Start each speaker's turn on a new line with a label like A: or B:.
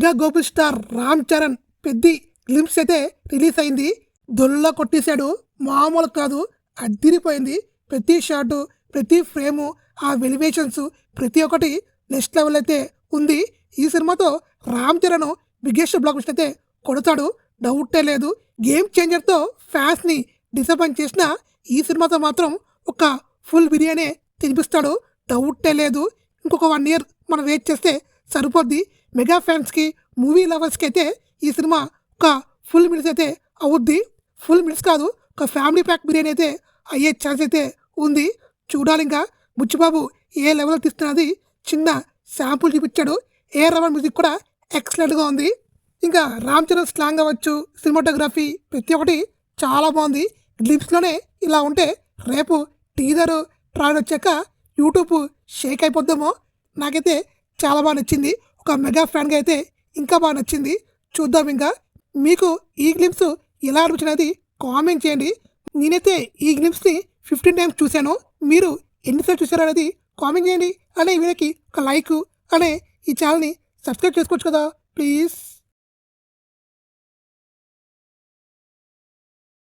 A: Mega Gokul star Ram Charan Peddi glimpse అయితే release అయింది. దొల్ల కొట్టేశాడు, మామూలు కాదు, అద్దిరిపోయింది. ప్రతి షాటు, ప్రతి ఫ్రేము, ఆ వెలివేషన్స్ ప్రతి ఒక్కటి నెక్స్ట్ లెవెల్ అయితే ఉంది. ఈ సినిమాతో Ram Charan biggest block buster అయితే కొడతాడు, డౌటే లేదు. గేమ్ చేంజర్తో ఫ్యాన్స్ని డిసప్పాయింట్ చేసిన ఈ సినిమాతో మాత్రం ఒక ఫుల్ బిర్యానీ తినిపిస్తాడు, డౌటే లేదు. ఇంకొక 1 year మనం వెయిట్ చేస్తే సరిపోద్ది. మెగా ఫ్యాన్స్కి, మూవీ లవర్స్కి అయితే ఈ సినిమా ఒక ఫుల్ మినిట్స్ అయితే అవుద్ది. ఫుల్ మినిట్స్ కాదు, ఒక ఫ్యామిలీ ప్యాక్ బిర్యానీ అయితే అయ్యే ఛాన్స్ అయితే ఉంది. చూడాలి ఇంకా బుచ్చిబాబు ఏ లెవెల్లో తీస్తున్నది చిన్న శాంపుల్ చూపించాడు. ఏ రవన్ మ్యూజిక్ కూడా ఎక్సలెంట్గా ఉంది. ఇంకా రామ్ చరణ్ స్లాంగ్ అవ్వచ్చు, సినిమాటోగ్రఫీ ప్రతి ఒక్కటి చాలా బాగుంది. గ్లిప్స్లోనే ఇలా ఉంటే రేపు టీజర్ ట్రైలర్ వచ్చాక యూట్యూబ్ షేక్ అయిపోద్దామో. నాకైతే చాలా బాగా నచ్చింది. ఒక మెగా ఫ్యాన్గా అయితే ఇంకా బాగా నచ్చింది. చూద్దాం ఇంకా మీకు ఈ గ్లిమ్స్ ఎలా అనిపించినది కామెంట్ చేయండి. నేనైతే ఈ గ్లిమ్స్ని 15 times చూశాను. మీరు ఎన్నిసార్లు చూసారు అనేది కామెంట్ చేయండి. అనే ఈ వీడియోకి ఒక లైక్, అనే ఈ ఛానల్ని సబ్స్క్రైబ్ చేసుకోవచ్చు కదా ప్లీజ్.